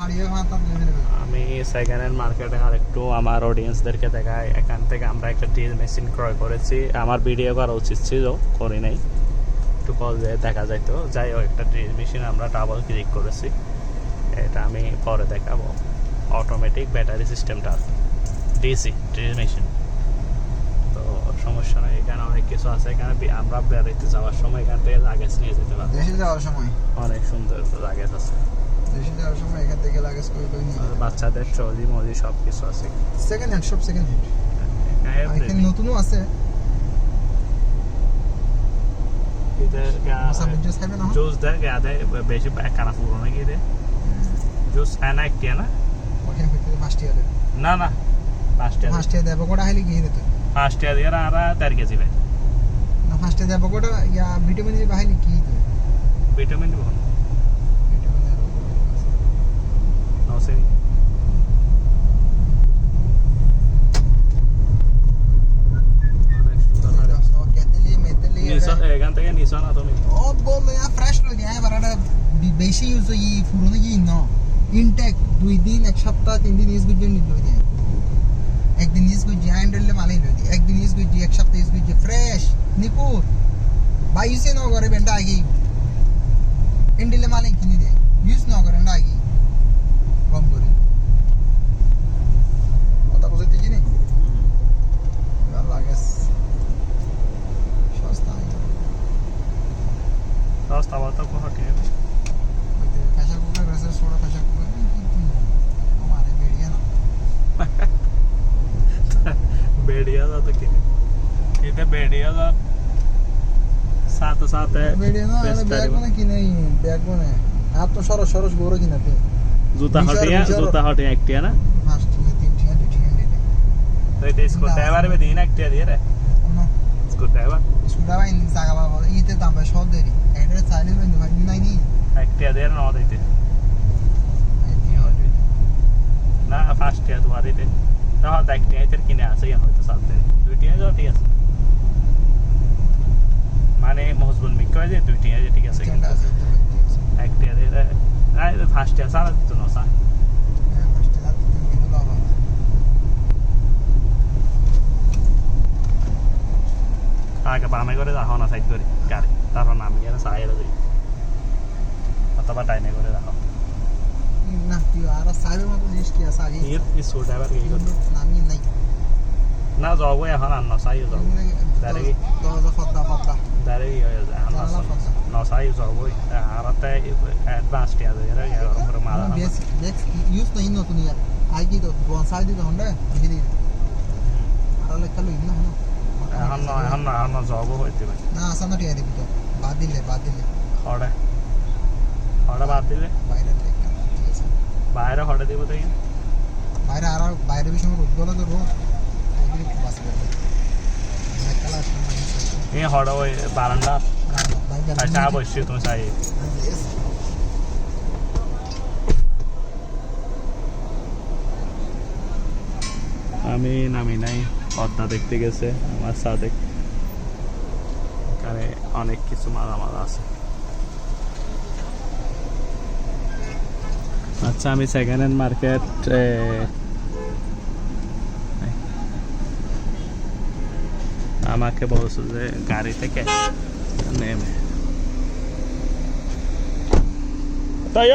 আমি second hand মার্কেটে আর একটু আমার অডিয়েন্সদেরকে দেখাই। এখান থেকে আমরা একটা ড্রিল মেশিন ক্রয় করেছি। আমার ভিডিও করা উচিত ছিল, করি নাই, একটু কল দিয়ে দেখা যাইতো। যাই হোক, একটা ড্রিল মেশিন আমরা ডাবল ক্লিক করেছি, এটা আমি পরে দেখাবো। অটোমেটিক ব্যাটারি সিস্টেমটা আছে, ডিসি ড্রিল মেশিন, তো সমস্যা নেই। এখানে অনেক কিছু আছে। এখানে আমরা বেড়াইতে যাওয়ার সময় এখান থেকে লাগেজ নিয়ে যেতে পারবো। দেশে যাওয়ার সময় অনেক সুন্দর লাগেজ আছে। দেশে যাওয়ার সময় এখান থেকে লাগেজ করে নিয়ে বাচ্চাদের ট্রলি মলি সব কিছু আছে। সেকেন্ড হ্যান্ড, সব সেকেন্ড হ্যান্ড। এখানে নতুনও আছে। জুস দেয় গাদে বেশি কানা পুরনো গিয়ে দে জুস এনা একটি না ওখানে ভিতরে ফার্স্ট ইয়ারে না না ফার্স্ট ইয়ার দেব কোটা হাইলি গিয়ে দিত ফার্স্ট ইয়ার এর আর 4 কেজি ভাই না ফার্স্ট ইয়ার দেব কোটা ইয়া ভিটামিন দি হাইলি কি দিত ভিটামিন দিব নো সে এখান থেকে নিছো না তুমি ও বল ইয়া ফ্রেশ লই যায় বারাটা বেশি ইউজ ই পুরনো কি না ইনটেক 2 দিন এক সপ্তাহ 3 দিন ইউজ করতে নিল যায় একদিন ইউজ করতে হ্যান্ডেল মালাই লই একদিন ইউজ করতে এক সপ্তাহ ইউজ করতে ফ্রেশ নিপুর বাইসে ন করে বেন্ডা আগে হ্যান্ডেল মালাই কিনে দেয় ইউজ ন করে না আগে কম করে কথা বুঝতে চিনি ভালো লাগে রাস্তা বাতা কো হটে প্রেসার কুকার আছে সোডা প্রেসার কুকার हमारे बेड़िया ना बेड़िया ਦਾ ਤਾਂ ਕੀ ਇਹ बेड़िया ਦਾ साथ साथ है बेड़िया ना बैग में की नहीं बैग में आप तो सरस सरस गोरो की नाते जूता हटिया एकटिया ना फास्ट ये 3 टिया 2 टिया दे तो इसको ड्राइवर में दिन एकटिया दे रे इसको ड्राइवर इन जागा बाबा इते दाम पे शॉट देरी एड्रेस साइलेंट में नहीं एकटिया दे ना देते না ফার্স্ট ইয়ার তোমার দিতে তাও দেখতে এর কিনে আছে ইয়া হয়তো সাথে দুইটি আছে ঠিক আছে মানে মহজবুল মিকয় যে দুইটি আছে ঠিক আছে একটা দে না এটা ফার্স্ট ইয়ার সারা দিত না স্যার ফার্স্ট ইয়ার তো কিনে বাবা আগে বামে করে রাখো না সাইড করে গাড়ি তারপর নামিয়ে না সাইডে যাই অথবা ডাইনে করে রাখো না তুই আর সাইডের মতো জিনিস কি আছে আগে এই সো ড্রাইভার কি করে নামি নাই না যাবো এখন আর না সাইড যাবো দাঁড়াই দরজা ফদ্দা দাঁড়াই হয়ে যায় না সাইড যাবো আর তে অ্যাডভান্স টি আছে এর আগে গরম করে মারা বেক্স ইউজ তো ইনো তুমি আগে তো বন সাইড দিতে হন্ডা ধীরে আর লেখা লই না এখন না যাবো হইতে পারে না আসানো টিয়া দিবি তো বাদ দিলে হড়ে বাদ দিলে বাইরে হটে দিব তাই বাইরে আর বাইরে বেশি রোদ গলা তো রোদ বাস এই হটে ওই বারান্দা আচ্ছা বসছি তুমি চাই আমি নামি নাই পদ্মা দেখতে গেছে আমার সাথে এখানে অনেক কিছু মালামাল আছে। আচ্ছা আমি সেকেন্ড হ্যান্ড মার্কেট আমাকে বলছো যে গাড়ি থেকে নেমে তাই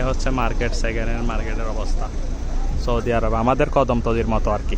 হচ্ছে মার্কেট সেকেন্ড হ্যান্ড মার্কেটের অবস্থা সৌদি আরব আমাদের কদমতলির মতো আর কি।